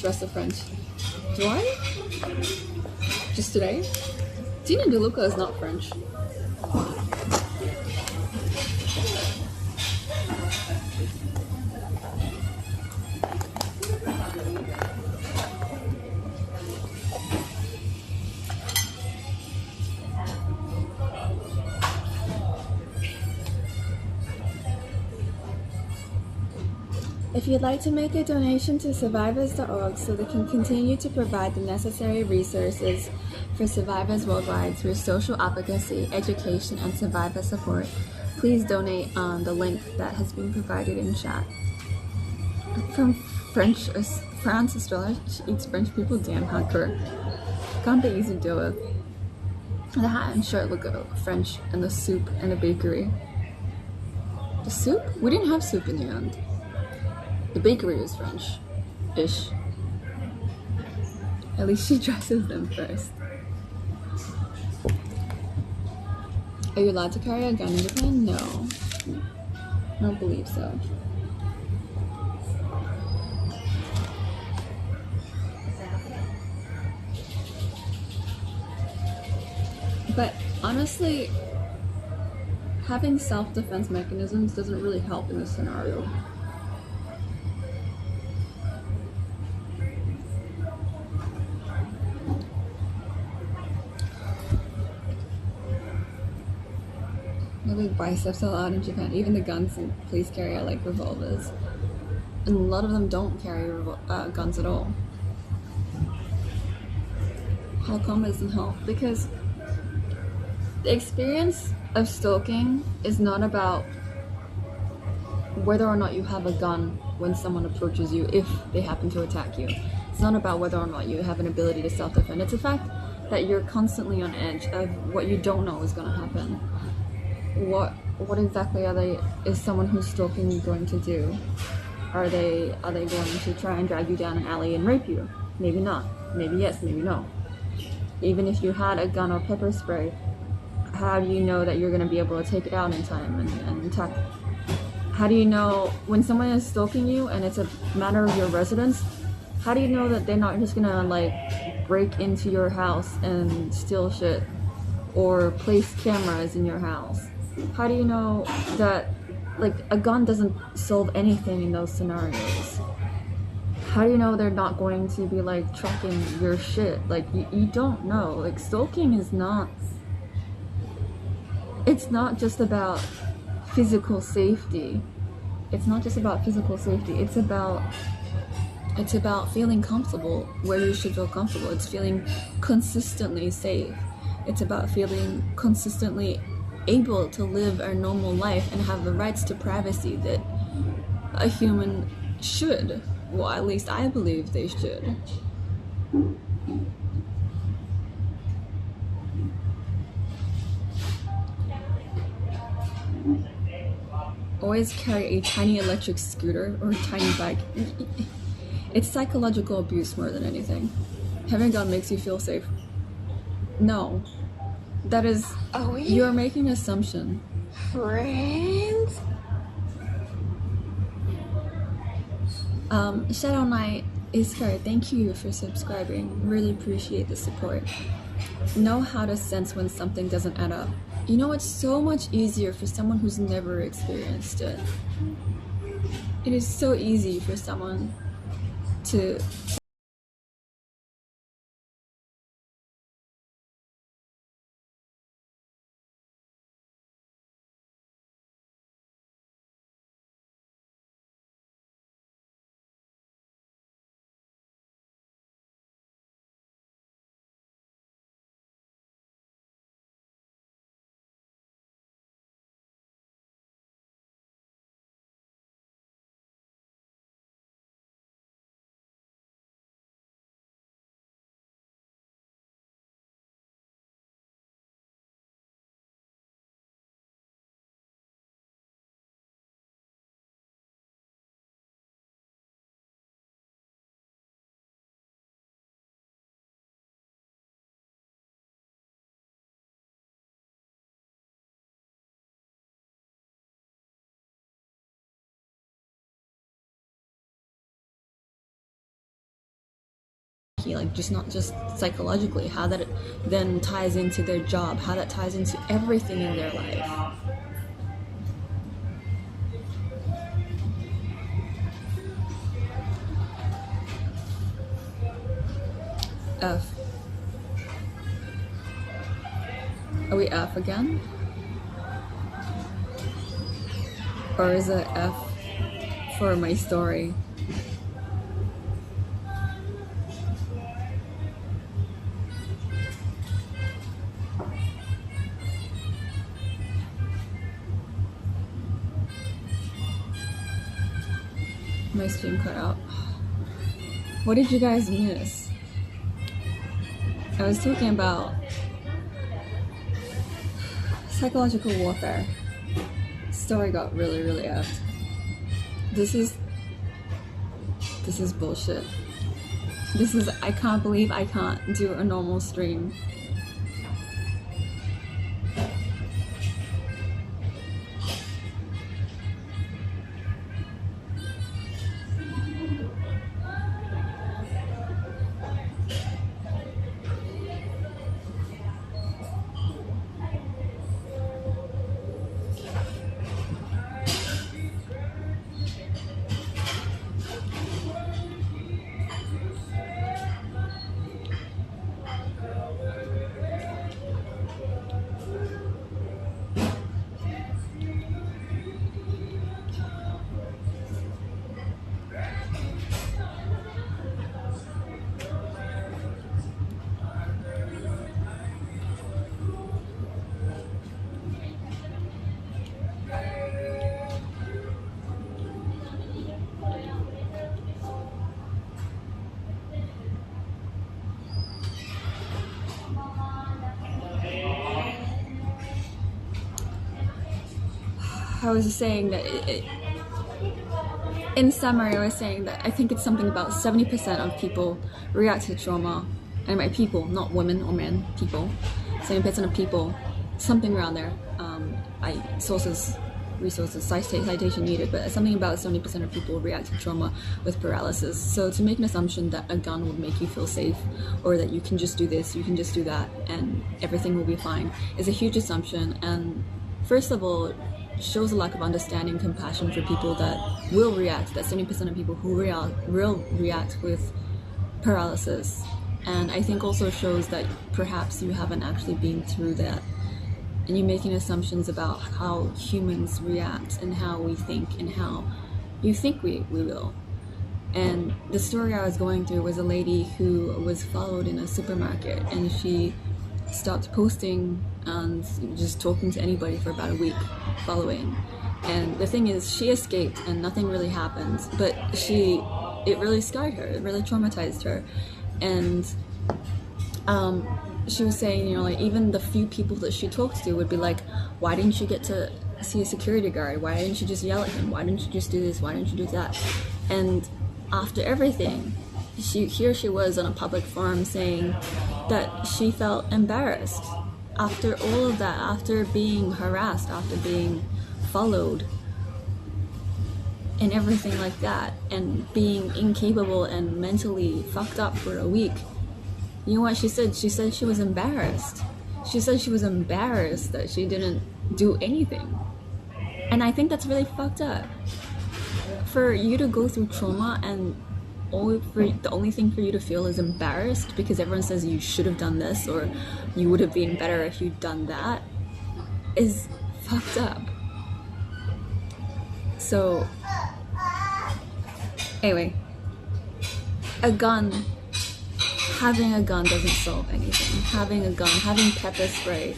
Dress of French. Do I? Just today? Tina DeLuca is not French. If you'd like to make a donation to survivors.org so they can continue to provide the necessary resources for survivors worldwide through social advocacy, education, and survivor support, please donate on the link that has been provided in chat. From France, Australia, she eats French people, damn hardcore. Can't be easy to deal with. The hat and shirt look French, and the soup and the bakery. The soup? We didn't have soup in the end. The bakery is French-ish. At least she dresses them first. Are you allowed to carry a gun in Japan? No. I don't believe so. But honestly, having self-defense mechanisms doesn't really help in this scenario. No big biceps allowed in Japan. Even the guns and police carry are like revolvers. And a lot of them don't carry guns at all. How come it doesn't help? Because the experience of stalking is not about whether or not you have a gun when someone approaches you if they happen to attack you. It's not about whether or not you have an ability to self-defend. It's the fact that you're constantly on edge of what you don't know is going to happen. What exactly is someone who's stalking you going to do? Are they going to try and drag you down an alley and rape you? Maybe not. Maybe yes, maybe no. Even if you had a gun or pepper spray, how do you know that you're going to be able to take it out in time and attack? How do you know when someone is stalking you and it's a matter of your residence? How do you know that they're not just going to like break into your house and steal shit or place cameras in your house? How do you know that like a gun doesn't solve anything in those scenarios? How do you know they're not going to be like tracking your shit? Like you don't know. Like stalking is not, it's not just about physical safety. It's not just about physical safety. It's about feeling comfortable where you should feel comfortable. It's feeling consistently safe. It's about feeling consistently able to live a normal life and have the rights to privacy that a human should. Well, at least I believe they should. Always carry a tiny electric scooter or a tiny bike. It's psychological abuse more than anything. Having a gun makes you feel safe. No. That is... You're making an assumption. Friends? Shadow Knight Iskar, thank you for subscribing. Really appreciate the support. Know how to sense when something doesn't add up. You know, it's so much easier for someone who's never experienced it. It is so easy for someone to like just not just psychologically, how that then ties into their job, how that ties into everything in their life. F. Are we F again? Or is it F for my story? My stream cut out. What did you guys miss? I was talking about psychological warfare. Story got really, really effed. This is bullshit. I can't believe I can't do a normal stream. I was saying that in summary, I was saying that I think it's something about 70% of people react to trauma, and by people, not women or men, people, 70% of people, something around there. Resources, citation needed, but something about 70% of people react to trauma with paralysis. So to make an assumption that a gun would make you feel safe, or that you can just do this, you can just do that, and everything will be fine, is a huge assumption. And first of all, shows a lack of understanding and compassion for people that will react, that 70% of people who will react with paralysis. And I think also shows that perhaps you haven't actually been through that, and you're making assumptions about how humans react and how we think and how you think we will. And the story I was going through was a lady who was followed in a supermarket, and she stopped posting and just talking to anybody for about a week following. And the thing is, she escaped and nothing really happened, but it really scarred her, it really traumatized her. And she was saying, like, even the few people that she talked to would be like, why didn't you get to see a security guard? Why didn't you just yell at him? Why didn't you just do this? Why didn't you do that? And after everything, here she was on a public forum saying that she felt embarrassed after all of that, after being harassed, after being followed and everything like that, and being incapable and mentally fucked up for a week. You know what she said? She said she was embarrassed. She said she was embarrassed that she didn't do anything. And I think that's really fucked up. For you to go through trauma and the only thing for you to feel is embarrassed because everyone says you should have done this or you would have been better if you'd done that is fucked up. So anyway, having a gun doesn't solve anything. Having a gun, having pepper spray,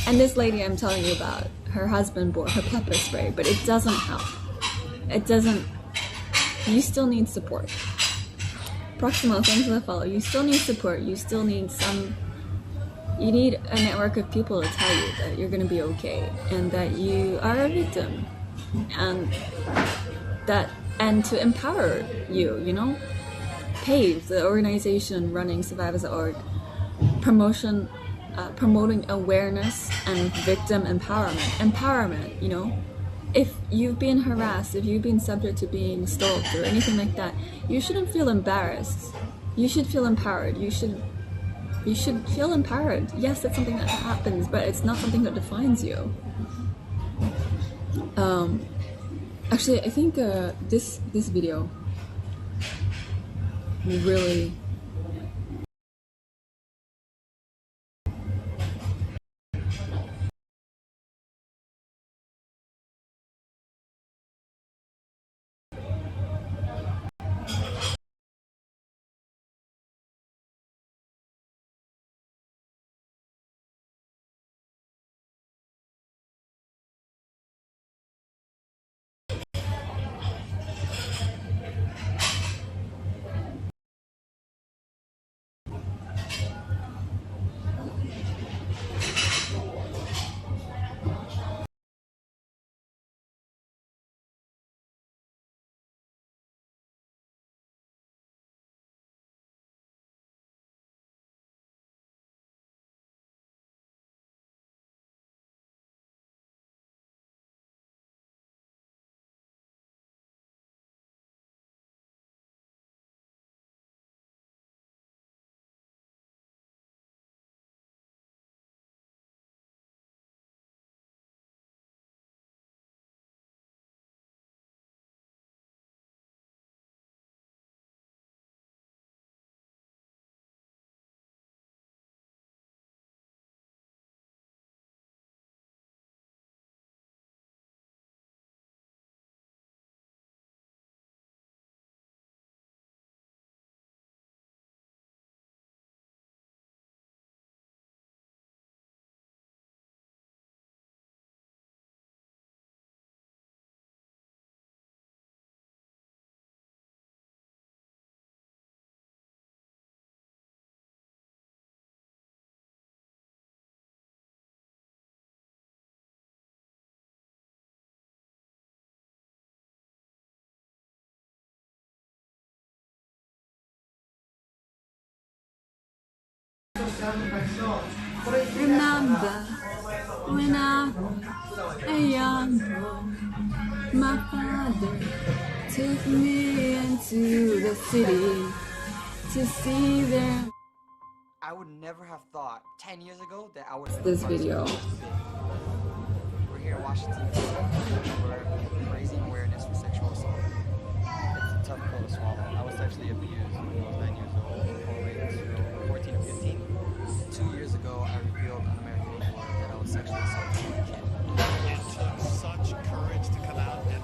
and this lady I'm telling you about, her husband bought her pepper spray, but it doesn't help. You still need support. Proximo, thanks for the follow. You still need support. You still need you need a network of people to tell you that you're gonna be okay and that you are a victim, and to empower you, PAVE, the organization running Survivors.org, promoting awareness and victim empowerment, If you've been harassed, if you've been subject to being stalked or anything like that, you shouldn't feel embarrassed You should feel empowered. You should feel empowered. Yes, that's something that happens, but it's not something that defines you. Actually, I think this video really remember when I was a young boy. My father took me into the city to see them. I would never have thought 10 years ago that I would. This video. We're here in Washington, D.C. We're raising awareness for sexual assault. It's a tough pill to swallow. I was sexually abused when I was 9 years old, all the way to 14 or 15. 2 years ago, I revealed on American Idiot that I was sexually assaulted as a kid. It took such courage to come out and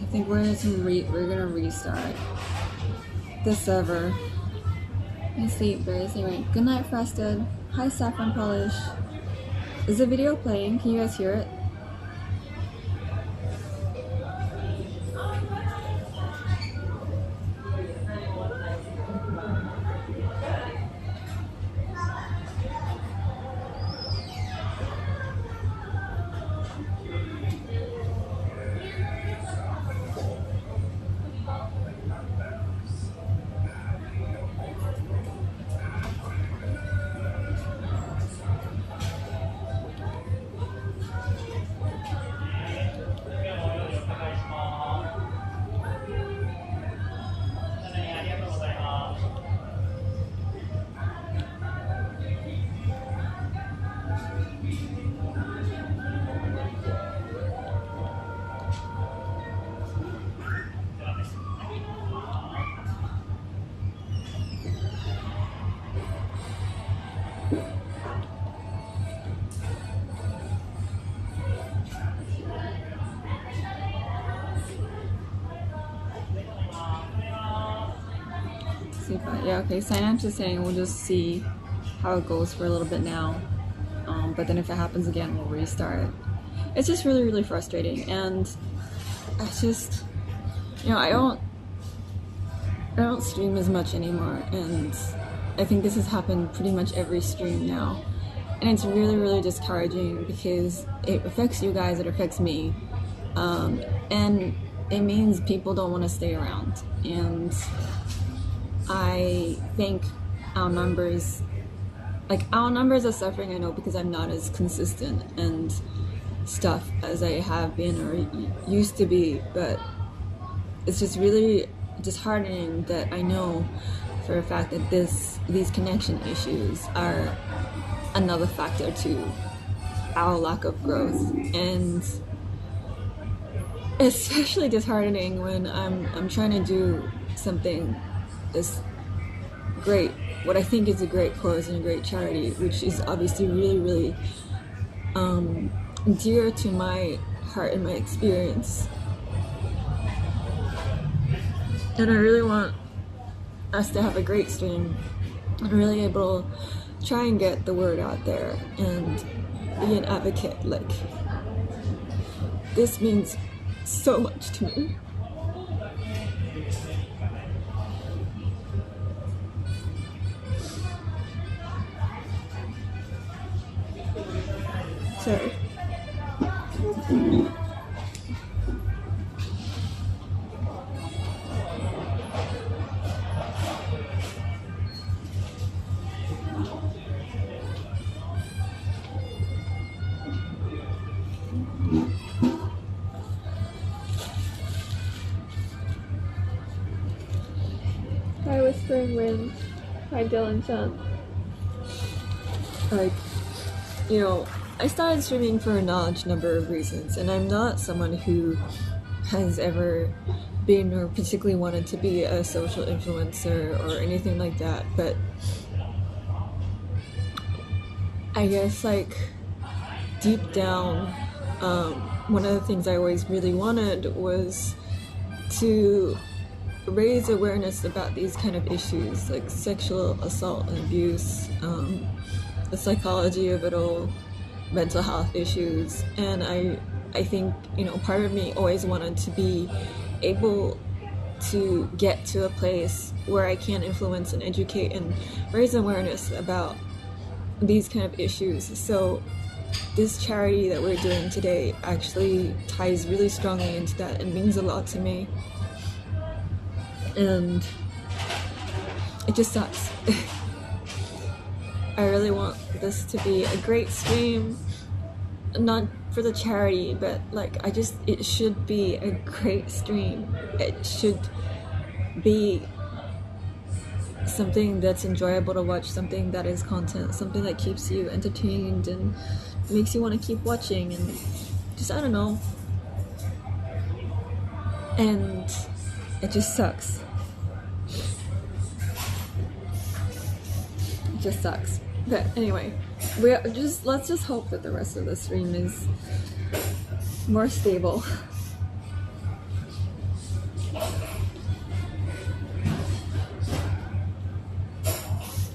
I think we're gonna restart the server. I see, very right. Good night, Frosted. Hi, Saffron Polish. Is the video playing? Can you guys hear it? fine. Yeah, okay. Synapse is saying we'll just see how it goes for a little bit now. But then if it happens again, we'll restart. It's just really, really frustrating. And it's just, you know, I don't stream as much anymore. And I think this has happened pretty much every stream now. And it's really, really discouraging because it affects you guys, it affects me. And it means people don't want to stay around. And I think our numbers are suffering, I know, because I'm not as consistent and stuff as I have been or used to be, but it's just really disheartening that I know for a fact that these connection issues are another factor to our lack of growth. And especially disheartening when I'm trying to do something this great, what I think is a great cause and a great charity, which is obviously really, really dear to my heart and my experience. And I really want us to have a great stream and really able to try and get the word out there and be an advocate. Like, this means so much to me. Sorry. Hi, Whispering Wind. Hi, Dylan Chan. Like, you know, I started streaming for a large number of reasons, and I'm not someone who has ever been or particularly wanted to be a social influencer or anything like that, but I guess, like, deep down, one of the things I always really wanted was to raise awareness about these kind of issues, like sexual assault and abuse, the psychology of it all, mental health issues. And I think, you know, part of me always wanted to be able to get to a place where I can influence and educate and raise awareness about these kind of issues. So this charity that we're doing today actually ties really strongly into that and means a lot to me. And it just sucks. I really want this to be a great stream, not for the charity, but like, it should be a great stream. It should be something that's enjoyable to watch, something that is content, something that keeps you entertained and makes you want to keep watching, and just, I don't know. And it just sucks. It just sucks. But anyway, let's just hope that the rest of the stream is more stable.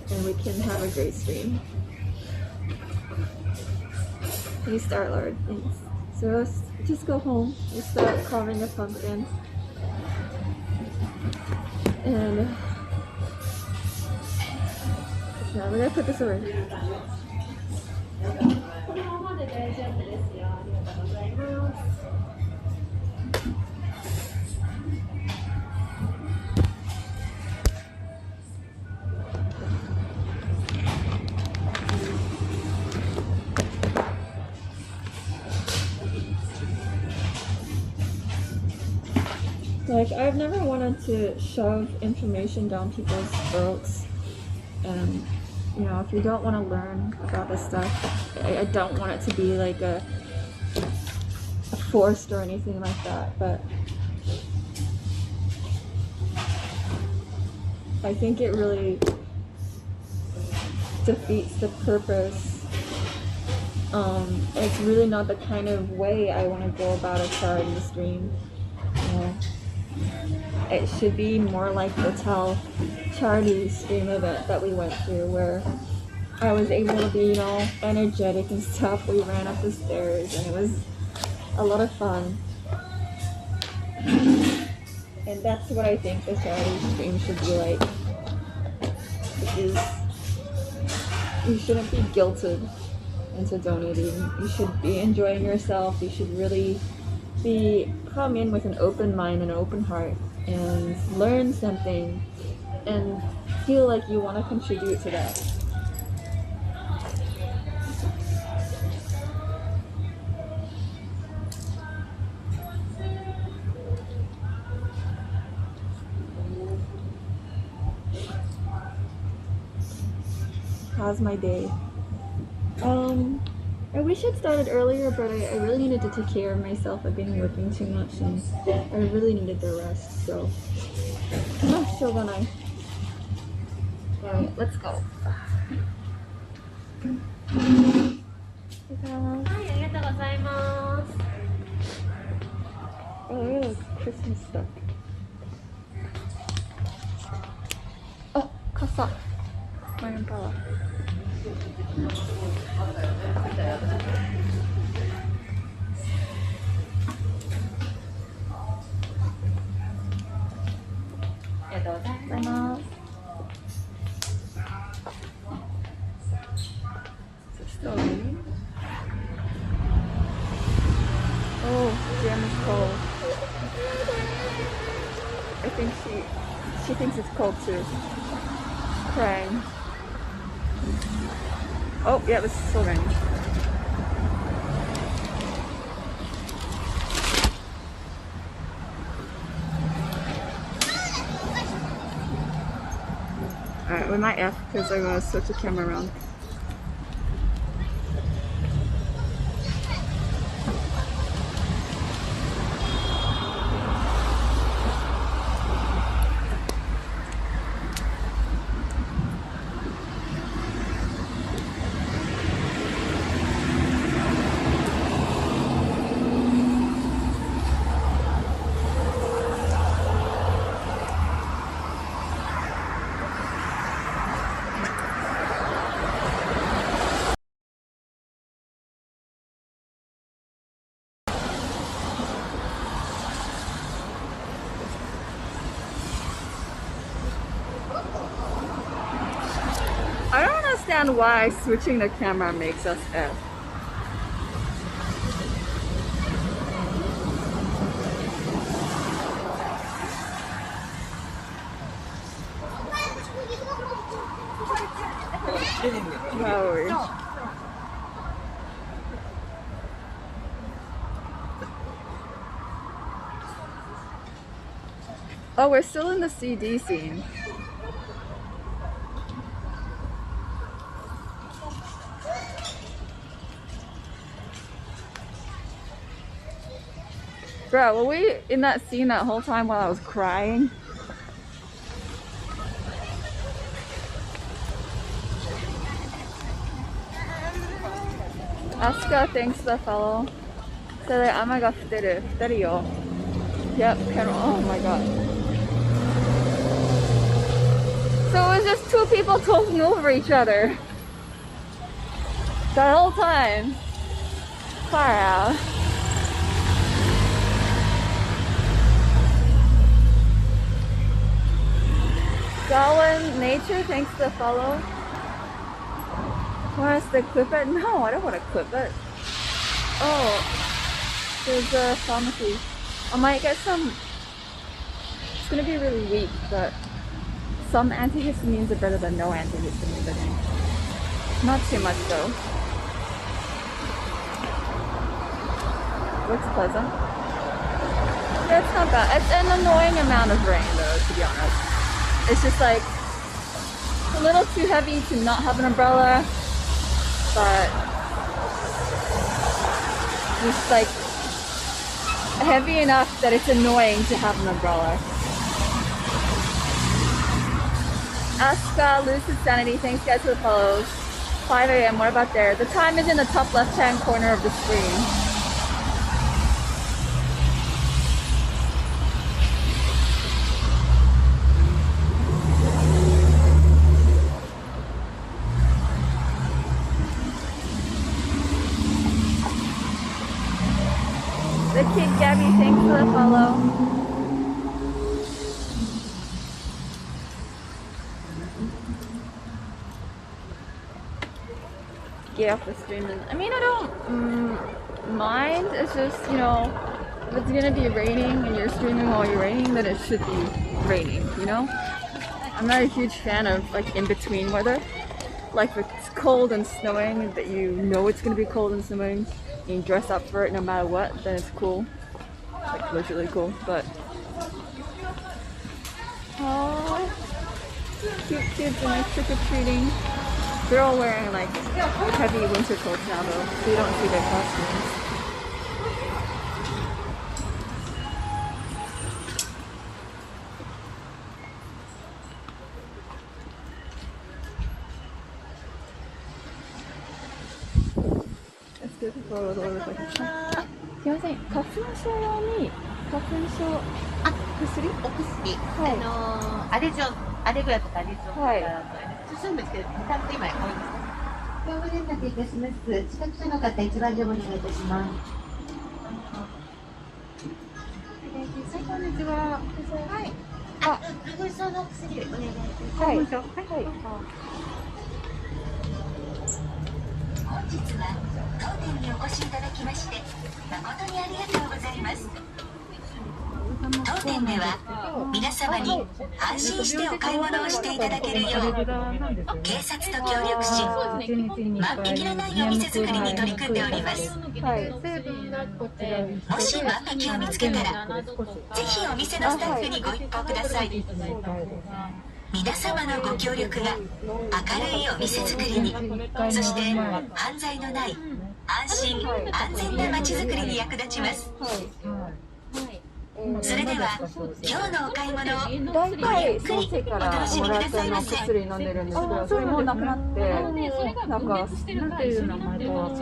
And we can have a great stream. Hey, Star-Lord, thanks. So let's just go home. We'll start carving a pumpkin. And yeah, we're gonna put this away. Like, I've never wanted to shove information down people's throats. And, you know, if you don't want to learn about this stuff, I don't want it to be like a forced or anything like that. But I think it really defeats the purpose. It's really not the kind of way I want to go about a charity stream. You know? it should be more like the Tell charity stream event that we went to, where I was able to be, energetic and stuff. We ran up the stairs and it was a lot of fun. And that's what I think the charity stream should be like. Because you shouldn't be guilted into donating. You should be enjoying yourself. You should really come in with an open mind and an open heart and learn something and feel like you want to contribute to that. How's my day? I wish I'd started earlier, but I really needed to take care of myself. I've been working too much and I really needed the rest, so. Oh, so then Alright, let's go. はい、ありがとうございます。 Oh, look at those Christmas stuff. Oh, casa. My umbrella. Is it still raining? Oh, Jam is cold. I think she thinks it's cold too. Crying. Oh, yeah, this is still raining. Alright, we might F because I'm gonna switch the camera around. I don't understand why switching the camera makes us F. Wow. Oh, we're still in the CD scene. Bro, were we in that scene that whole time while I was crying? Asuka, thanks for the follow. So that Amaga Futeru yo. Yep, Carol. Oh my god. So it was just two people talking over each other. That whole time. Far out. Gowan Nature, thanks for the follow. Want us to clip it? No, I don't want to clip it. Oh, there's a pharmacy. I might get some. It's gonna be really weak, but some antihistamines are better than no antihistamines, I think. Not too much though. Looks pleasant. Yeah, it's not bad. It's an annoying amount of rain though, to be honest. It's just like a little too heavy to not have an umbrella, but just like heavy enough that it's annoying to have an umbrella. Asuka, Lucid Sanity, thanks guys for the follows. 5 a.m. What about there? The time is in the top left-hand corner of the screen. get off the stream. And I mean, I don't mind. It's just, you know, if it's gonna be raining and you're streaming while you're raining, then it should be raining, you know? I'm not a huge fan of like in between weather. Like if it's cold and snowing, that you know it's gonna be cold and snowing, and you dress up for it no matter what, then it's cool. Like literally cool, but. Oh, cute kids and like trick-or-treating. They're all wearing like heavy winter coats now though, so you don't see their costumes. Let's go to photos or like a chat. すいません、花粉症用に花粉症薬？お薬、はいアレジョン、アレグラとかアレジョンとか、はい進むんですけど、2単と今多いですね。業務連絡いたします。近くの方、一番上お願いいたします。こんにちは。はい。花粉症のお薬お願いいたします。はい。はい。本日は当店にお越しいただきまして誠にありがとうございます。当店では皆様に安心してお買い物をしていただけるよう警察と協力し万引きのないお店作りに取り組んでおります。はい。もし万引きを見つけたらぜひお店のスタッフにご一報ください。皆様のご協力が明るいお店作りに、そして犯罪のない安心安全な街づくりに役立ちます。それでは今日のお買い物を大ごゆ体っくり先生かおら楽しみくもらったださいませ。薬飲んでるんですけど、それもなくなって、なんか、なんていう名前か覚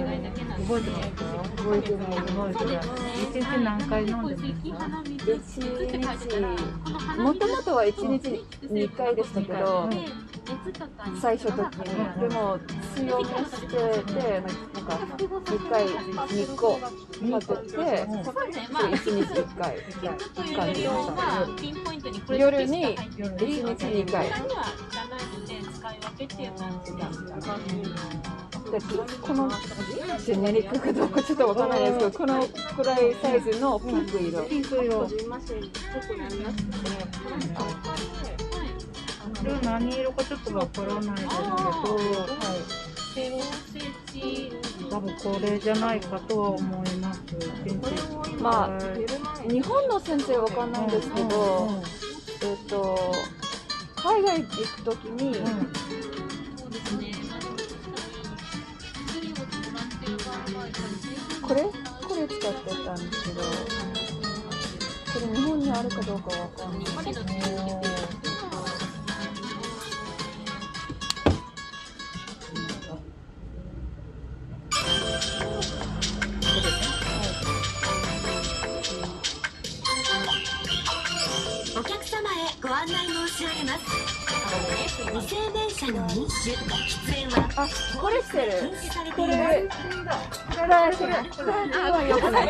えてますか？覚えてない。覚えてない。一日何回飲んでますか？1日、もともとは1日に2回でしたけど、最初の時に。でも、強めしてて、なんか、2回、2個立てて、1日1回感じでした。夜に1日2回。このジェネリックかどうかちょっとわからないですけど、このくらいサイズのピンク色。ピンク色。それ何色かちょっとわからないですけど、多分これじゃないかとは思います。まあ、日本の先生わかんないんですけど、海外行くときに、これ使ってたんですけど、これ日本にあるかどうかわかんない。お客様へご案内申し上げます。未成年者の飲酒、喫煙はあ、これしてる。禁止されてこれいます。これは良くない。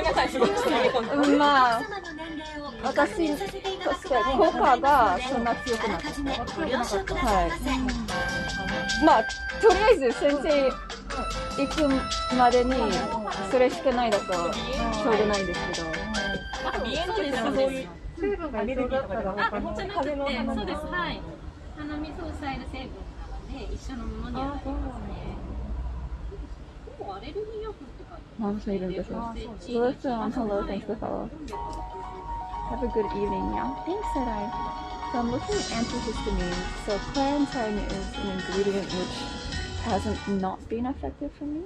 まあ、様の年齢を私確認させていただくとして効果がそんな強くなかっあらかじめご了承くださいませ。た。まあ、とりあえず先生行くまでにそれしかないだとしょうがないんですけど。成分が一緒だったら他のじゃなくて、そうです、はい。鼻水を抑える成分とかで一緒のものにはなりますね。でもアレルギー薬って書いてある。Mom made in business. Listen, hello, thanks for follow. Have a good evening. Yeah, thanks, said I. So I'm looking at antihistamine. So Clarentine is an ingredient which hasn't not been effective for me.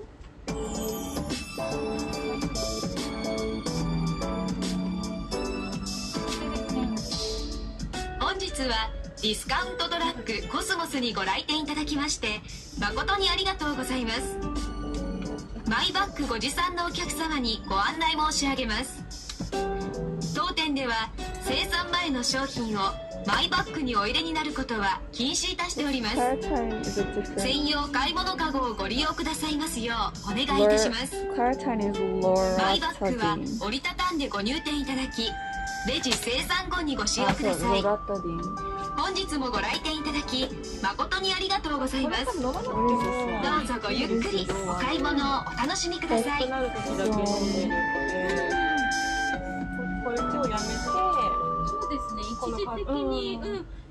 本日はディスカウントドラッグコスモスにご来店いただきまして誠にありがとうございます。マイバッグご持参のお客様にご案内申し上げます。当店では生産前の商品をマイバッグにお入れになることは禁止いたしております。 Clarentine is a different. 専用買い物カゴをご利用くださいますようお願いいたします。 Clarentine is マイバッグは loratadine. 折りたたんでご入店いただきレジ精算後にご使用ください。loratadine. 本日もご来店いただき誠にありがとうございます。どうぞごゆっくりお買い物をお楽しみください。なる時だけ飲んでる。これ今日やめて。そうですね、一時的に、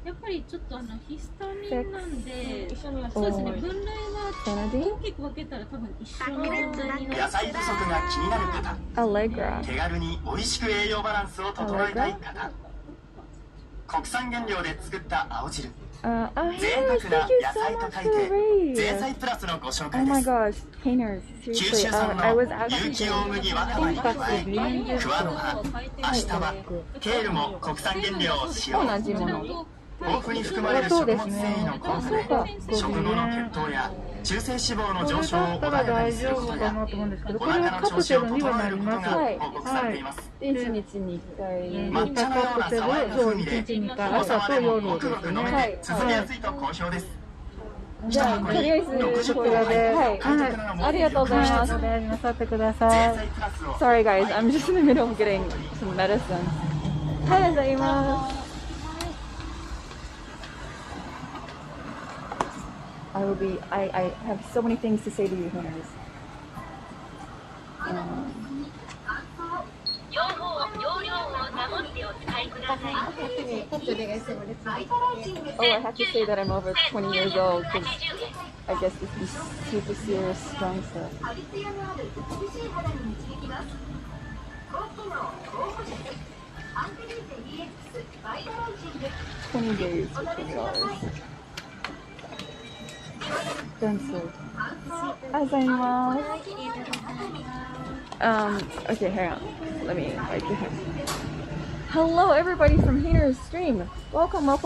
やっぱりちょっとヒスタミンなんで、一緒にやってそうですね、分類は大きく分けたら多分一緒の状態になる。野菜不足が気になる方、 Allegra. 手軽に美味しく栄養バランスを整えたい方、国産原料で作った青汁、 Oh, 贅 Hainers, 沢な thank you 野 so 菜と much 書 for い the て raid. 贅菜プラスのご紹 Oh 介で my す。 gosh, Hainers, 九 seriously, 州産 I の was actually 有機大麦若葉に加え、桑の葉、アシタバ、ケールも国産原料を使用。同じもの。豊富に含まれる食物繊維の効果で、食後の血糖や中性脂肪の上昇を穏やかにすることや、お腹の調子を整えることが報告されています。1日に1回。抹茶のような爽やかな風味で、お子様でもごくごく飲めて続けやすいと好評です。じゃあ、とりあえずこちらで。はい。ありがとうございます。お大事なさってください。 Sorry guys, I'm just in the middle of getting some medicine. ありがとうございます。I have so many things to say to you, Hainers. 容量を守ってお使いください。 Oh, I have to say that I'm over 20 years old because I guess this is super serious strong stuff. 20 days for $20. Expensive. Okay, hang on. Let me write this. Hello, everybody from Hainers Stream. Welcome. Oh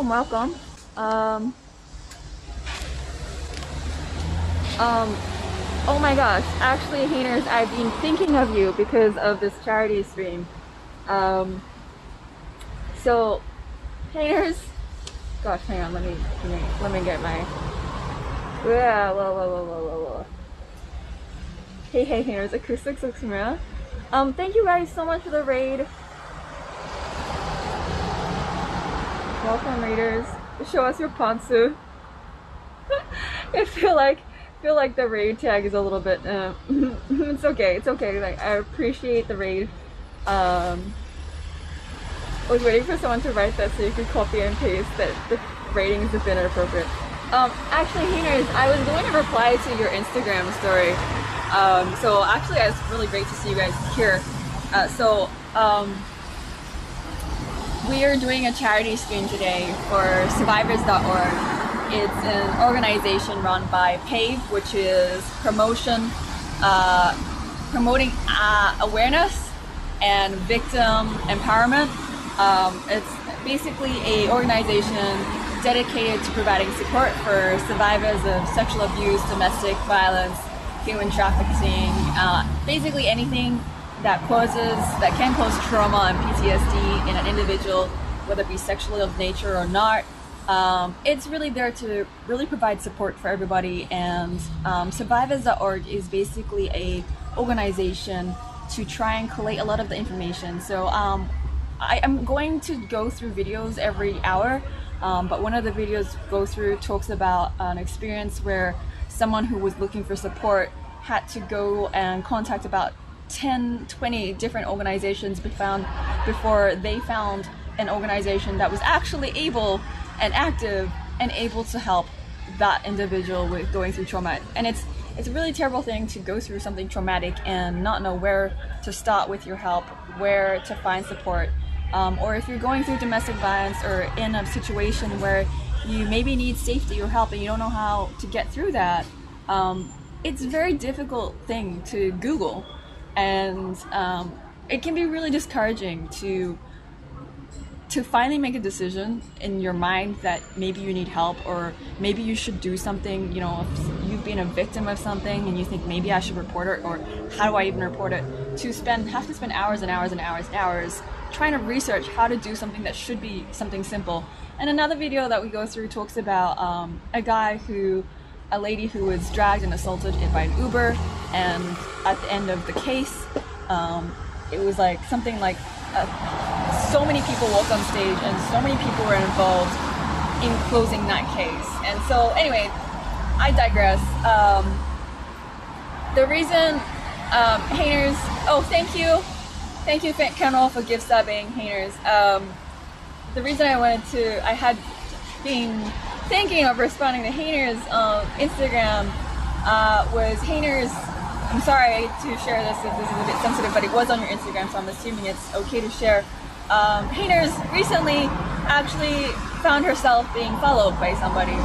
my gosh. Actually, Hainers, I've been thinking of you because of this charity stream. So, Hainers, gosh, hang on. Let me get my. Whoa. Hey, Hainers, Acoustics Oksumura. Thank you guys so much for the raid. Welcome, raiders. Show us your Ponsu. I feel like the raid tag is a little bit. It's okay. Like, I appreciate the raid. I was waiting for someone to write that so you could copy and paste that the ratings have been inappropriate. Actually, Hainers, I was going to reply to your Instagram story. So actually, it's really great to see you guys here. We are doing a charity stream today for survivors.org. It's an organization run by PAVE, which is promoting awareness and victim empowerment. It's basically an organization dedicated to providing support for survivors of sexual abuse, domestic violence, human trafficking, basically anything that can cause trauma and PTSD in an individual, whether it be sexually of nature or not. It's really there to really provide support for everybody, and survivors.org is basically a organization to try and collate a lot of the information. So I'm going to go through videos every hour, but one of the videos talks about an experience where someone who was looking for support had to go and contact about 10-20 different organizations before they found an organization that was actually able and active and able to help that individual with going through trauma. And it's a really terrible thing to go through something traumatic and not know where to start with your help, where to find support, or if you're going through domestic violence or in a situation where you maybe need safety or help and you don't know how to get through that. It's a very difficult thing to Google, and it can be really discouraging to finally make a decision in your mind that maybe you need help, or maybe you should do something. You know, if you've been a victim of something and you think maybe I should report it, or how do I even report it, have to spend hours and hours and hours and hours trying to research how to do something that should be something simple. And another video that we go through talks about a lady who was dragged and assaulted by an Uber, and at the end of the case, it was like something like so many people walked on stage and so many people were involved, in closing that case. And so anyway, I digress. The reason Hainers, oh, thank you Kendall for gift subbing, Hainers. The reason I had been thinking of responding to Hainers on Instagram was Hainers. I'm sorry to share this if this is a bit sensitive, but it was on your Instagram, so I'm assuming it's okay to share. Hainers recently actually found herself being followed by somebody.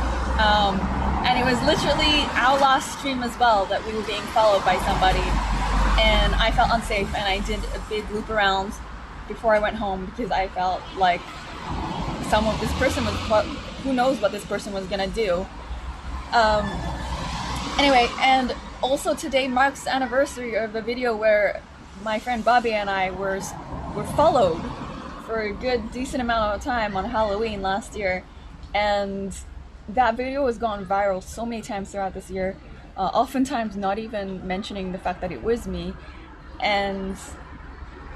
And it was literally our last stream as well that we were being followed by somebody. And I felt unsafe, and I did a big loop around before I went home because I felt like who knows what this person was gonna do. Anyway, and also today marks the anniversary of the video where my friend Bobby and I were followed for a good decent amount of time on Halloween last year, and that video has gone viral so many times throughout this year, oftentimes not even mentioning the fact that it was me. And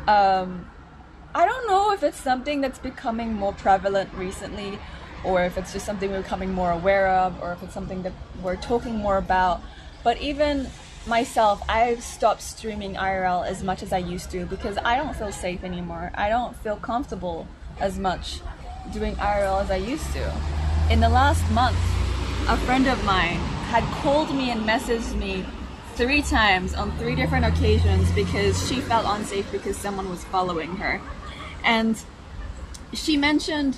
I don't know if it's something that's becoming more prevalent recently, or if it's just something we're becoming more aware of, or if it's something that we're talking more about. But even myself, I've stopped streaming IRL as much as I used to because I don't feel safe anymore. I don't feel comfortable as much doing IRL as I used to. In the last month, a friend of mine had called me and messaged me 3 times on 3 different occasions because she felt unsafe because someone was following her. And she mentioned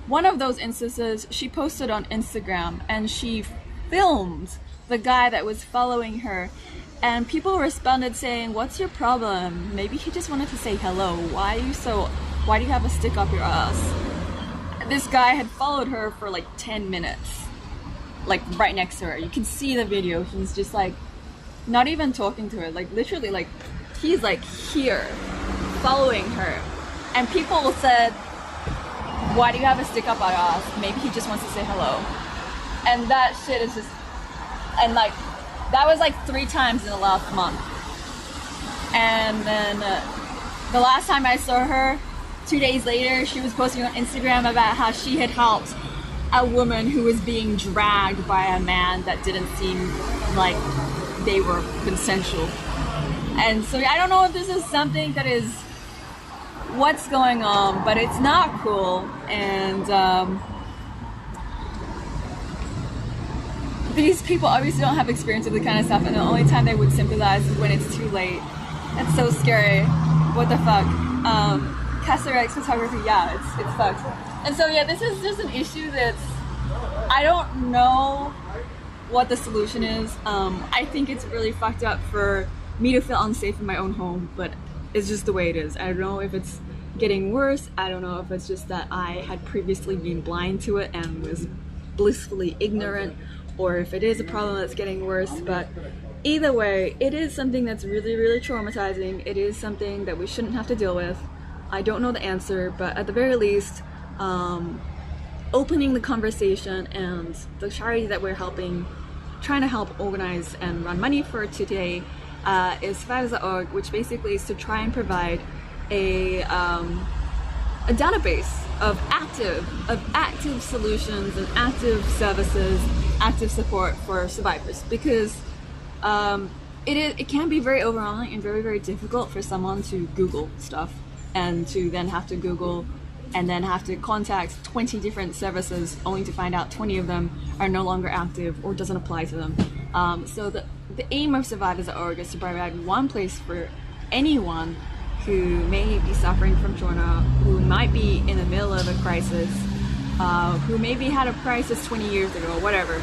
one of those instances she posted on Instagram, and she filmed the guy that was following her, and people responded saying, "What's your problem? Maybe he just wanted to say hello. Why do you have a stick up your ass?" This guy had followed her for like 10 minutes, like right next to her. You can see the video. He's just like not even talking to her, like literally, like he's like here following her. And people said, "Why do you have a stick up your ass? Maybe he just wants to say hello." And that shit is just, and like that was like 3 times in the last month. And then the last time I saw her, 2 days later, she was posting on Instagram about how she had helped a woman who was being dragged by a man that didn't seem like they were consensual. And so I don't know if this is something that is what's going on, but it's not cool. And these people obviously don't have experience with the kind of stuff, and the only time they would sympathize is when it's too late. It's so scary. What the fuck? Casarex photography, yeah, it's fucked. And so yeah, this is just an issue that's, I don't know what the solution is. I think it's really fucked up for me to feel unsafe in my own home, but it's just the way it is. I don't know if it's getting worse. I don't know if it's just that I had previously been blind to it and was blissfully ignorant, or if it is a problem that's getting worse. But either way, it is something that's really, really traumatizing. It is something that we shouldn't have to deal with. I don't know the answer, but at the very least, opening the conversation, and the charity that we're trying to help organize and run money for today is Survivors.org, which basically is to try and provide a database of active solutions and active services, active support for survivors, because it can be very overwhelming and very, very difficult for someone to Google stuff, and to then have to Google and then have to contact 20 different services only to find out 20 of them are no longer active or doesn't apply to them. So the aim of Survivors.org is to provide one place for anyone who may be suffering from trauma, who might be in the middle of a crisis, who maybe had a crisis 20 years ago, whatever.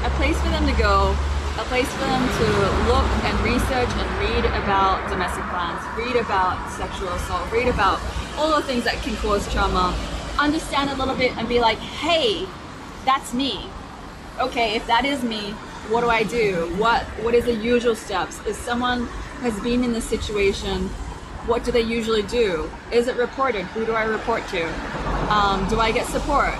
A place for them to go, a place for them to look and research and read about domestic violence, read about sexual assault, read about all the things that can cause trauma, understand a little bit and be like, hey, that's me. Okay, if that is me, what do I do? What is the usual steps? If someone has been in this situation, what do they usually do? Is it reported? Who do I report to? Do I get support?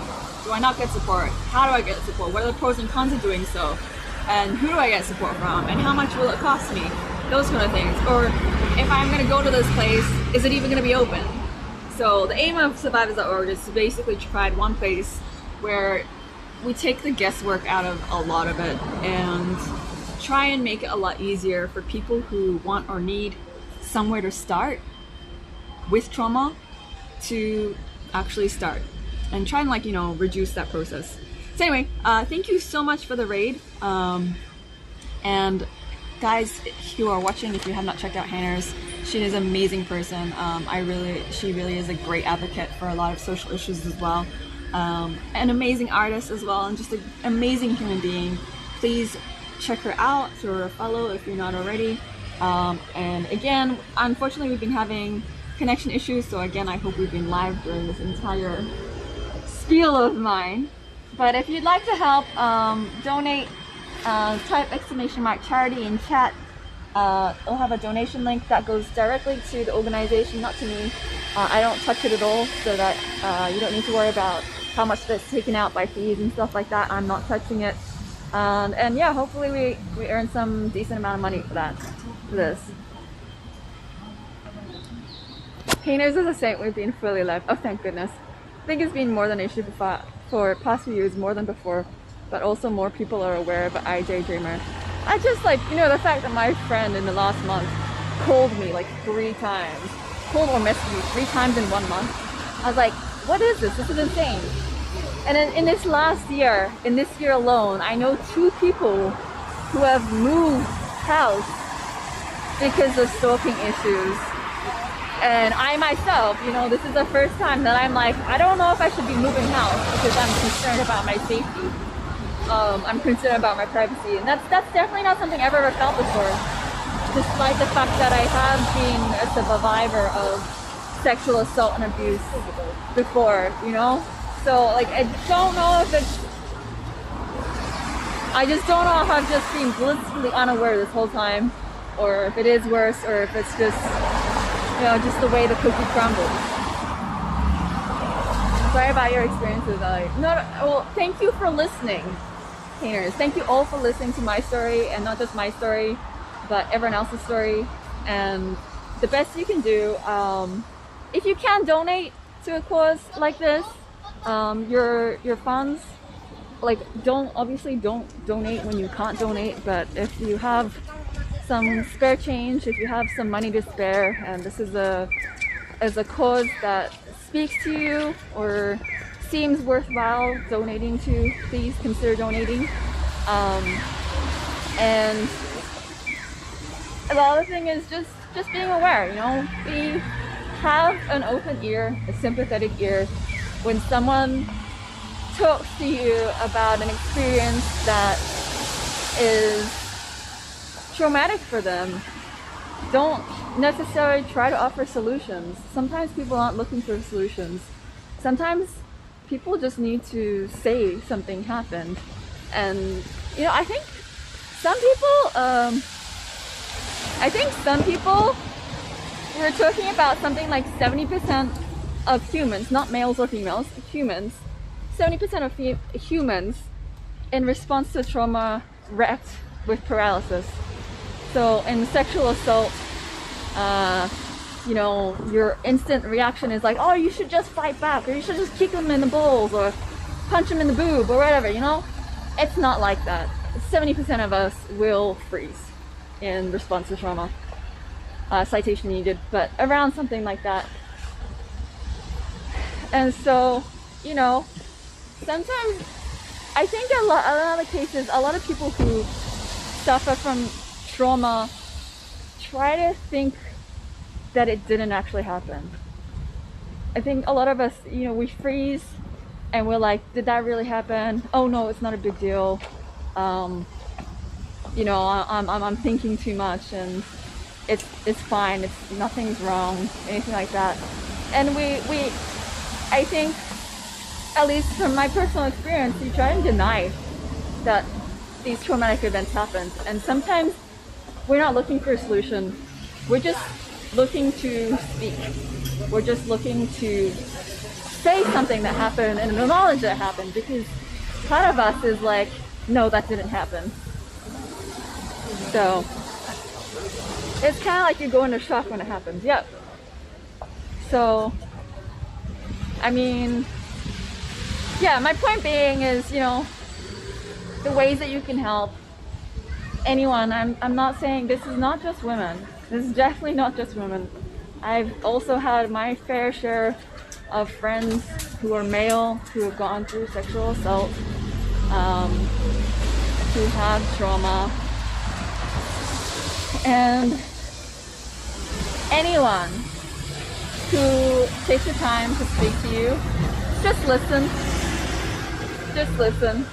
Do I not get support? How do I get support? What are the pros and cons of doing so? And who do I get support from? And how much will it cost me? Those kind of things. Or if I'm gonna go to this place, is it even gonna be open? So the aim of Survivors.org is to basically provide one place where we take the guesswork out of a lot of it and try and make it a lot easier for people who want or need somewhere to start with trauma to actually start, and try and, like, you know, reduce that process. So anyway, thank you so much for the raid. And guys who are watching, if you have not checked out Hanners, she is an amazing person. She really is a great advocate for a lot of social issues as well. An amazing artist as well, and just an amazing human being. Please check her out, throw her a follow if you're not already. And again, unfortunately, we've been having connection issues, so again, I hope we've been live during this entire spiel of mine. But if you'd like to help, donate, type !charity in chat. I'll have a donation link that goes directly to the organization, not to me. I don't touch it at all, so that you don't need to worry about how much that's taken out by fees and stuff like that. I'm not touching it. And yeah, hopefully we earn some decent amount of money for this. Painters is a saint, we've been fully live. Oh, thank goodness. I think it's been more than an issue for past few years, more than before, but also more people are aware of IJ Dreamer. I just, like, you know, the fact that my friend in the last month called me like 3 times, called or messaged me 3 times in 1 month. I was like, what is this? This is insane. And then in this last year, in this year alone, I know 2 people who have moved house because of stalking issues. And I myself, you know, this is the first time that I'm like, I don't know if I should be moving house because I'm concerned about my safety. I'm concerned about my privacy, and that's definitely not something I've ever felt before. Despite the fact that I have been a survivor of sexual assault and abuse before, you know? So, like, I don't know if I just don't know if I've just been blissfully unaware this whole time, or if it is worse, or if it's just, you know, just the way the cookie crumbles. Sorry about your experiences. Well, thank you for listening, painters. Thank you all for listening to my story, and not just my story, but everyone else's story. And the best you can do, if you can donate to a cause like this, your funds, like, don't donate when you can't donate, but if you have some spare change, if you have some money to spare, and this is a cause that speaks to you or seems worthwhile donating to, please consider donating. And the other thing is just being aware, you know, have an open ear, a sympathetic ear when someone talks to you about an experience that is traumatic for them. Don't necessarily try to offer solutions. Sometimes people aren't looking for solutions. Sometimes people just need to say something happened. And, you know, I think some people, we're talking about something like 70% of humans, not males or females, humans, 70% of humans in response to trauma react with paralysis. So in sexual assault, you know, your instant reaction is like, oh, you should just fight back, or you should just kick them in the balls, or punch them in the boob, or whatever, you know? It's not like that. 70% of us will freeze in response to trauma. Citation needed, but around something like that. And so, you know, sometimes I think a lot of cases, a lot of people who suffer from trauma try to think that it didn't actually happen. I think a lot of us, you know, we freeze and we're like, did that really happen? Oh no, it's not a big deal. You know, I'm thinking too much, and it's fine. It's nothing's wrong, anything like that. And I think, at least from my personal experience, you try and deny that these traumatic events happened. And sometimes we're not looking for a solution. We're just looking to speak. We're just looking to say something that happened and acknowledge that it happened, because part of us is like, no, that didn't happen. So it's kind of like you go into shock when it happens. Yep. So, I mean, yeah, my point being is, you know, the ways that you can help anyone. I'm not saying this is not just women. This is definitely not just women. I've also had my fair share of friends who are male who have gone through sexual assault, who have trauma, and anyone who takes the time to speak to you, just listen. Just listen.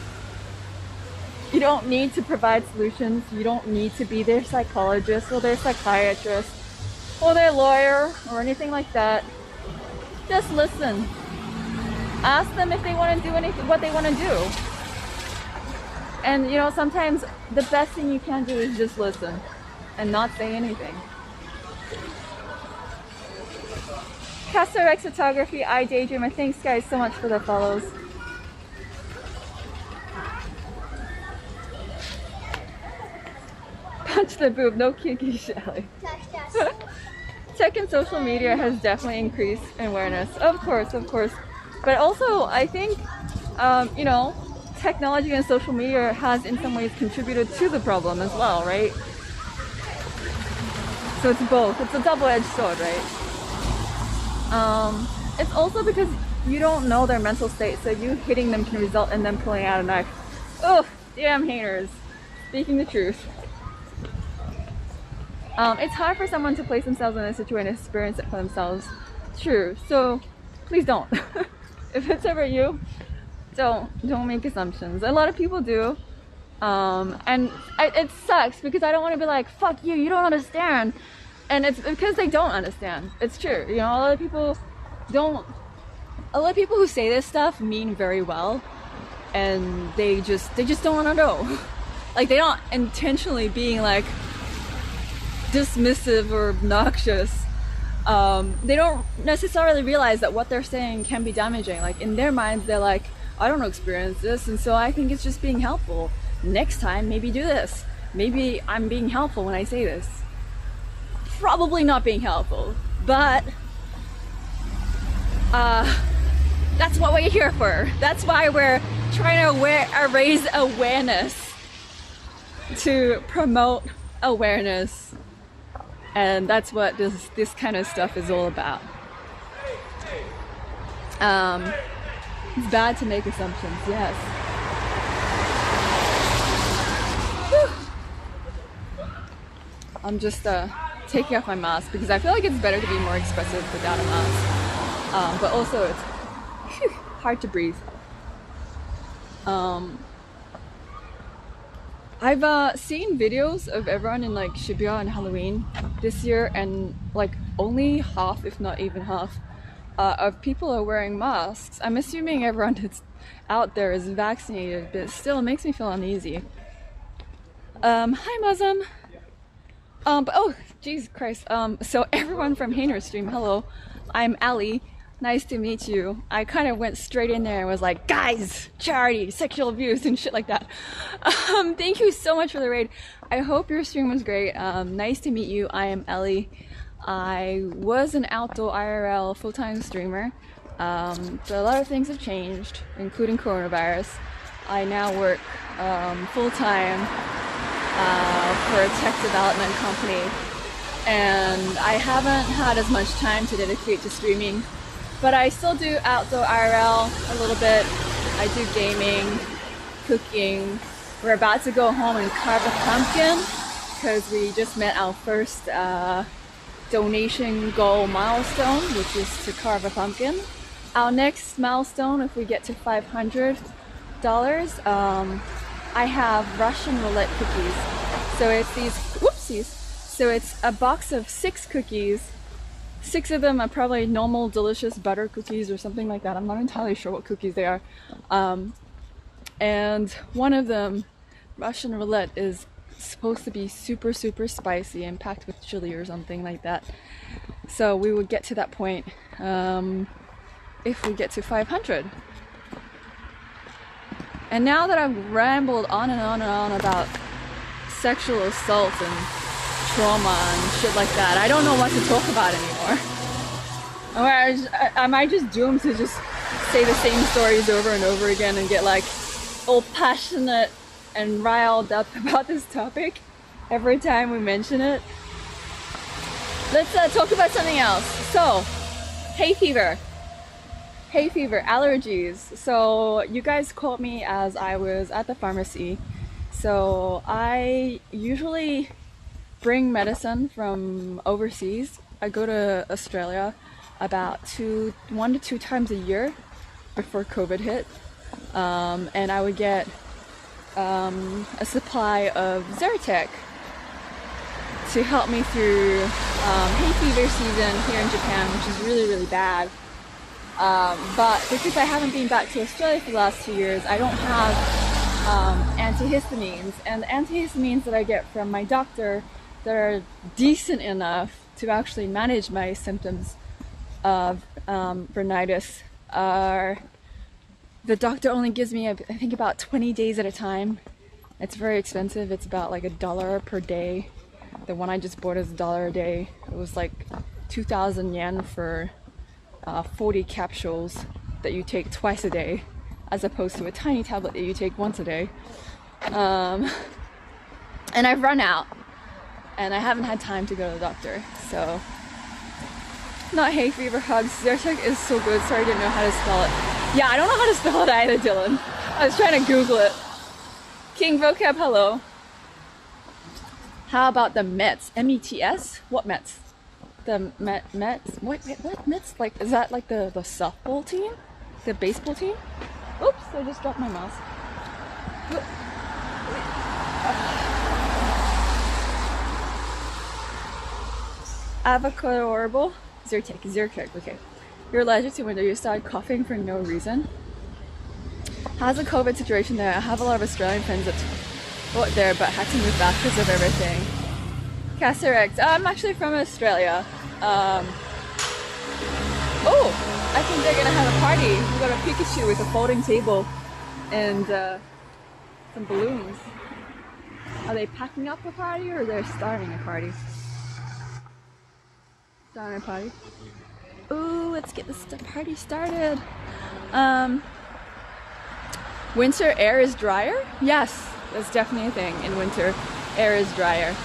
You don't need to provide solutions. You don't need to be their psychologist or their psychiatrist or their lawyer or anything like that. Just listen. Ask them if they want to do anything, what they want to do. And you know, sometimes the best thing you can do is just listen and not say anything. Castor X Photography, I Daydreamer. Thanks guys so much for the follows. Punch the boob, no kinky Shelly. Tech and social media has definitely increased awareness. Of course. But also, I think, you know, technology and social media has in some ways contributed to the problem as well, right? So it's both. It's a double-edged sword, right? It's also because you don't know their mental state, so you hitting them can result in them pulling out a knife. Oh, damn haters. Speaking the truth. It's hard for someone to place themselves in a situation and experience it for themselves. True. So please don't. If it's ever you, don't make assumptions. A lot of people do. And it sucks because I don't want to be like, fuck you, you don't understand. And it's because they don't understand. It's true. You know, a lot of people who say this stuff mean very well, and they just don't want to know. Like, they don't intentionally being like dismissive or obnoxious. They don't necessarily realize that what they're saying can be damaging. Like, in their minds, they're like, I don't experience this, and so I think it's just being helpful. Next time, maybe do this. Maybe I'm being helpful when I say this. Probably not being helpful, but that's what we're here for. That's why we're trying to raise awareness, to promote awareness, and that's what this kind of stuff is all about. It's bad to make assumptions, yes. Whew. I'm just taking off my mask because I feel like it's better to be more expressive without a mask. But also it's hard to breathe. I've seen videos of everyone in like Shibuya on Halloween this year, and like only half, if not even half, of people are wearing masks. I'm assuming everyone that's out there is vaccinated, but still it makes me feel uneasy. Hi Muslim. But oh, Jesus Christ. So everyone from Hainer Stream, hello. I'm Ali. Nice to meet you. I kind of went straight in there and was like, guys, charity, sexual abuse, and shit like that. Thank you so much for the raid. I hope your stream was great. Nice to meet you. I am Ellie. I was an outdoor IRL full-time streamer, but a lot of things have changed, including coronavirus. I now work full-time for a tech development company, and I haven't had as much time to dedicate to streaming. But I still do outdoor IRL a little bit. I do gaming, cooking. We're about to go home and carve a pumpkin because we just met our first donation goal milestone, which is to carve a pumpkin. Our next milestone, if we get to $500, I have Russian roulette cookies. So it's these, whoopsies. So it's a box of 6 cookies. 6 of them are probably normal, delicious butter cookies or something like that. I'm not entirely sure what cookies they are. And one of them, Russian roulette, is supposed to be super, super spicy and packed with chili or something like that. So we would get to that point if we get to 500. And now that I've rambled on and on and on about sexual assault and trauma and shit like that, I don't know what to talk about anymore. Am I just doomed to just say the same stories over and over again and get like all passionate and riled up about this topic every time we mention it. Let's talk about something else. So, hay fever, allergies. So you guys called me as I was at the pharmacy. So I usually bring medicine from overseas. I go to Australia about 1 to 2 times a year before COVID hit. And I would get a supply of Zyrtec to help me through hay fever season here in Japan, which is really, really bad. But because I haven't been back to Australia for the last 2 years, I don't have antihistamines. And the antihistamines that I get from my doctor that are decent enough to actually manage my symptoms of rhinitis are, the doctor only gives me, I think, about 20 days at a time. It's very expensive. It's about like $1 per day. The one I just bought is $1 a day. It was like 2,000 yen for 40 capsules that you take twice a day, as opposed to a tiny tablet that you take once a day. And I've run out, and I haven't had time to go to the doctor. So, not hay fever, hugs. Zyrtec is so good. Sorry, I didn't know how to spell it. Yeah, I don't know how to spell it either, Dylan. I was trying to Google it. King Vocab, hello. How about the Mets? M-E-T-S? What Mets? The Mets? What Mets? Like, is that like the softball team? The baseball team? Oops, I just dropped my mouse. Avocado horrible. Zyrtec, okay. You're allergic to winter, you started coughing for no reason. How's the COVID situation there? I have a lot of Australian friends that bought there but had to move back because of everything. Casarex. I'm actually from Australia. Oh, I think they're gonna have a party. We've got a Pikachu with a folding table and some balloons. Are they packing up a party or they're starting a party? Starting a party. Ooh, let's get this party started. Winter air is drier? Yes, that's definitely a thing. In winter, air is drier.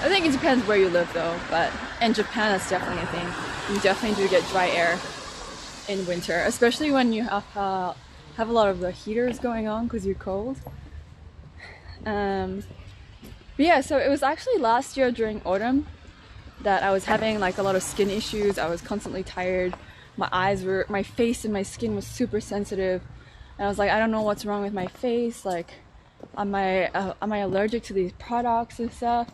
I think it depends where you live though, but in Japan that's definitely a thing. You definitely do get dry air in winter, especially when you have a lot of the heaters going on because you're cold. But yeah, so it was actually last year during autumn that I was having like a lot of skin issues. I was constantly tired. My face and my skin was super sensitive. And I was like, I don't know what's wrong with my face. Like, am I allergic to these products and stuff?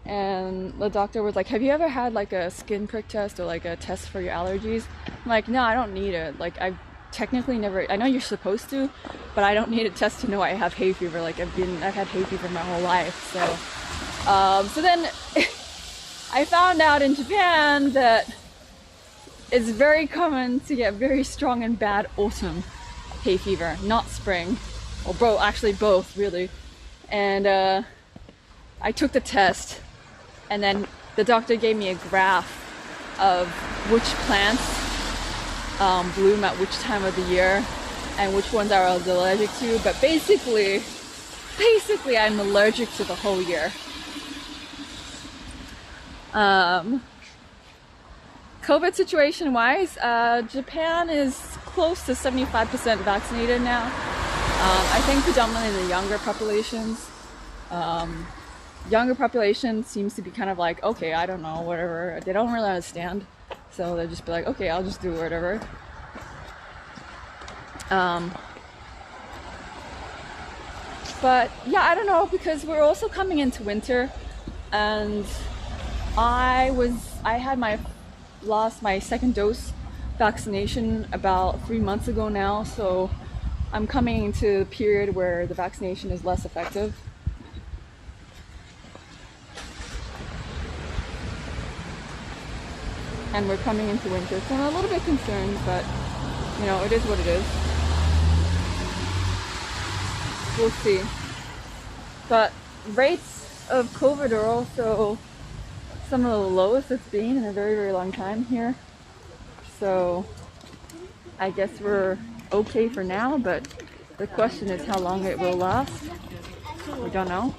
And the doctor was like, have you ever had like a skin prick test or like a test for your allergies? I'm like, no, I don't need it. Like, I've technically never, I know you're supposed to, but I don't need a test to know I have hay fever. Like, I've had hay fever my whole life. So then I found out in Japan that it's very common to get very strong and bad autumn hay fever, not spring. Or actually both, really. And I took the test, and then the doctor gave me a graph of which plants bloom at which time of the year and which ones I was allergic to. But basically I'm allergic to the whole year. COVID situation wise, Japan is close to 75% vaccinated now. I think predominantly the younger populations. Younger population seems to be kind of like, okay, I don't know, whatever. They don't really understand, so they'll just be like, okay, I'll just do whatever. But yeah, I don't know, because we're also coming into winter, and I had my second dose vaccination about 3 months ago now, so I'm coming into a period where the vaccination is less effective. And we're coming into winter, so I'm a little bit concerned, but you know, it is what it is. We'll see. But rates of COVID are also some of the lowest it's been in a very, very long time here. So I guess we're okay for now, but the question is how long it will last. We don't know.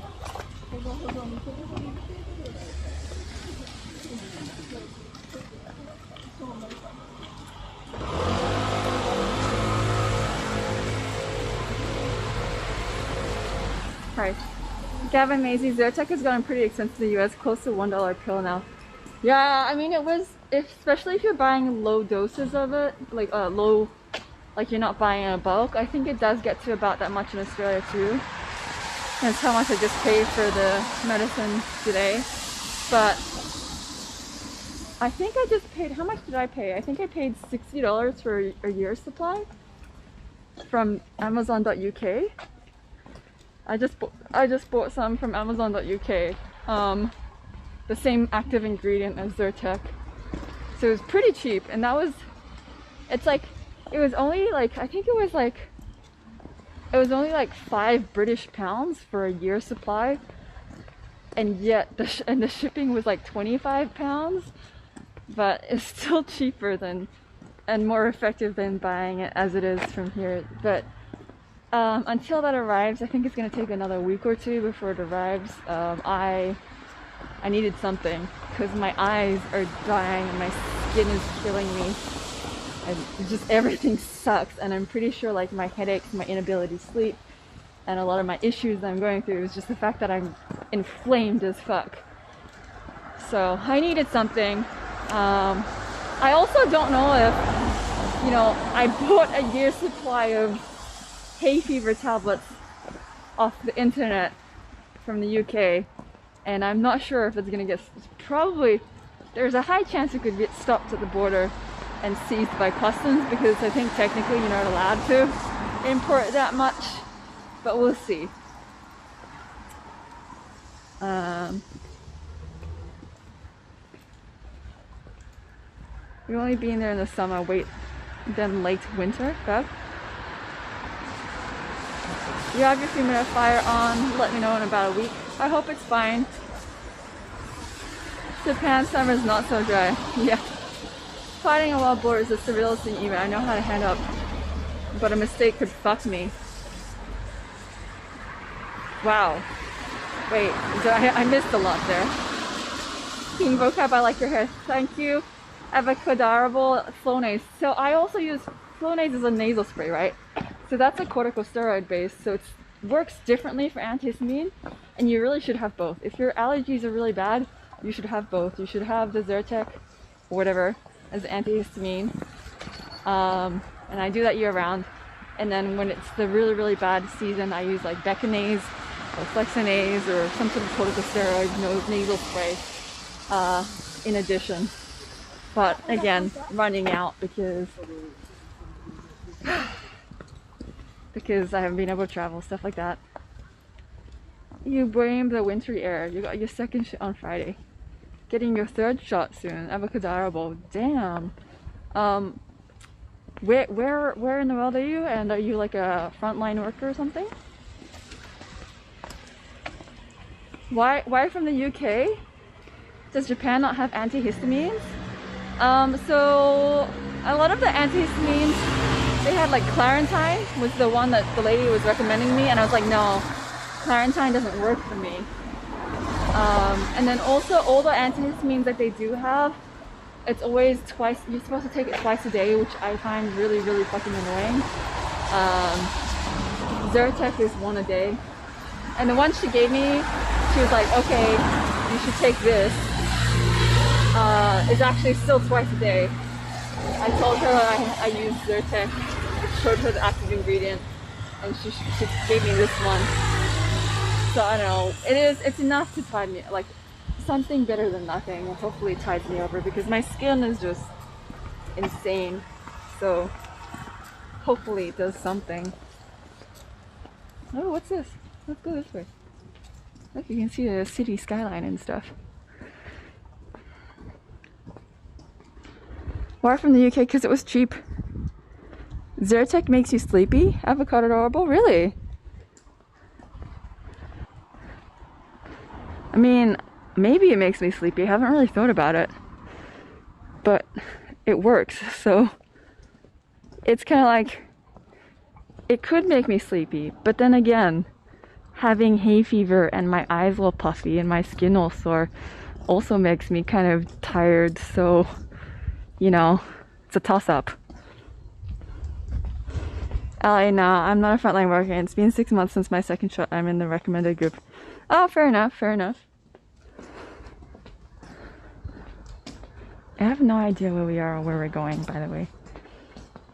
Price. Gavin Maisie, Zyrtec has gotten pretty expensive in the US, close to $1 a pill now. Yeah, I mean it was, especially if you're buying low doses of it, like low, like you're not buying in a bulk, I think it does get to about that much in Australia too. That's how much I just paid for the medicine today. But I think I just paid, how much did I pay? I think I paid $60 for a year's supply from Amazon.uk. I just bought some from Amazon.uk. The same active ingredient as Zyrtec. So it was pretty cheap, and that was, it's like, it was only like, I think it was only like 5 British pounds for a year's supply, and yet the shipping was like 25 pounds, but it's still cheaper than, and more effective than buying it as it is from here. But until that arrives, I think it's going to take another week or two before it arrives. I needed something because my eyes are dying and my skin is killing me, and just everything sucks. And I'm pretty sure like my headaches, my inability to sleep, and a lot of my issues that I'm going through is just the fact that I'm inflamed as fuck. So I needed something. I also don't know if, you know, I bought a year's supply of hay fever tablets off the internet from the UK, and I'm not sure if it's gonna get, probably there's a high chance it could get stopped at the border and seized by customs, because I think technically you're not allowed to import that much, but we'll see. We've only been there in the summer, wait, then late winter, Bev? You have your humidifier on, let me know in about a week. I hope it's fine. Japan summer is not so dry. Yeah. Fighting a wild boar is a surrealist thing even. I know how to hand up, but a mistake could fuck me. Wow. Wait, I missed a lot there. King vocab, I like your hair. Thank you. Avocadorable Flonase. So I also use, Flonase is a nasal spray, right? So that's a corticosteroid base, so it works differently for antihistamine, and you really should have both. If your allergies are really bad, you should have both. You should have the Zyrtec, or whatever, as antihistamine, and I do that year round. And then when it's the really, really bad season, I use like Becanase or Flexinase or some sort of corticosteroid nasal spray in addition. But again, running out because I haven't been able to travel, stuff like that. You blame the wintry air. You got your second shot on Friday. Getting your third shot soon. Avocadorable. Damn. Where in the world are you? And are you like a frontline worker or something? Why from the UK? Does Japan not have antihistamines? So a lot of the antihistamines, they had like Clarentine was the one that the lady was recommending me, and I was like, no, Clarentine doesn't work for me. And then also all the antihistamines that they do have, it's always twice, you're supposed to take it twice a day, which I find really, really fucking annoying. Zyrtec is one a day. And the one she gave me, she was like, okay, you should take this. It's actually still twice a day. I told her I use Zyrtec, showed her the active ingredient, and she gave me this one. So I don't know, it's enough to tide me, like something better than nothing, and hopefully it tides me over because my skin is just insane. So hopefully it does something. Oh, what's this? Let's go this way. Look, you can see the city skyline and stuff. Why from the UK? Because it was cheap. Zyrtec makes you sleepy? Avocadorable? Really? I mean, maybe it makes me sleepy. I haven't really thought about it. But it works, so it's kind of like it could make me sleepy, but then again, having hay fever and my eyes all puffy and my skin all sore also makes me kind of tired, so, you know, it's a toss-up. LA, nah, I'm not a frontline worker. It's been 6 months since my second shot. I'm in the recommended group. Oh, fair enough, fair enough. I have no idea where we are or where we're going, by the way.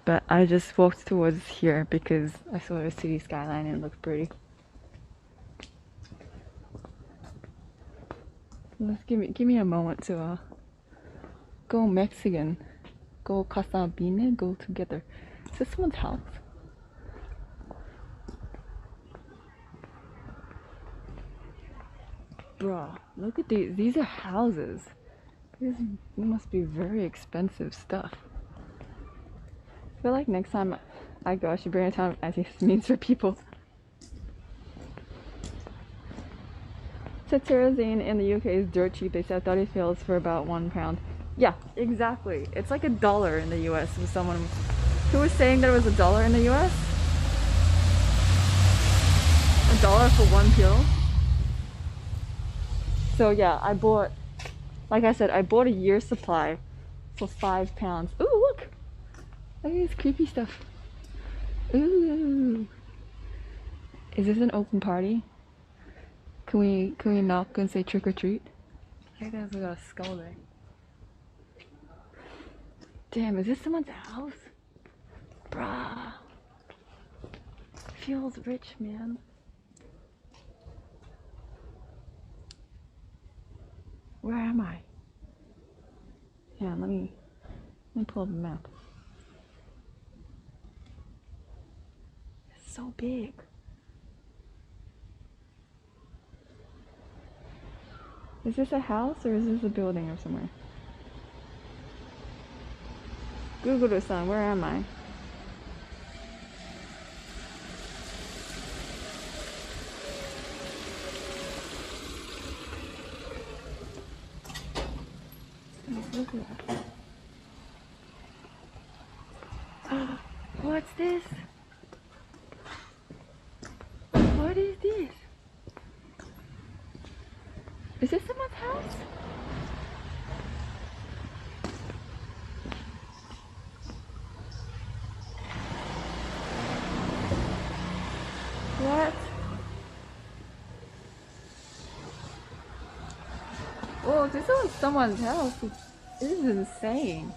But I just walked towards here because I saw the city skyline and it looked pretty. Let's give me a moment to go Mexican. Go Casa Bine, go together. Is this someone's house? Bruh, look at these. These are houses. These must be very expensive stuff. I feel like next time I go, I should bring a ton of antihistamines for people. Cetirizine in the UK is dirt cheap. They said 30 pills for about £1. Yeah, exactly. It's like $1 in the US. With someone who was saying that it was $1 in the US. $1 for 1 pill. So yeah, I bought, like I said, I bought a year's supply for £5. Ooh, look! Look at this creepy stuff. Ooh. Is this an open party? Can we knock and say trick or treat? I think there's like a skull there. Damn, is this someone's house? Bruh. Feels rich, man. Where am I? Yeah, let me pull up a map. It's so big. Is this a house or is this a building or somewhere? Google-san, where am I? Look at that. What's this? What is this? Is this someone's house? What? Oh, this is someone's house. This is insane.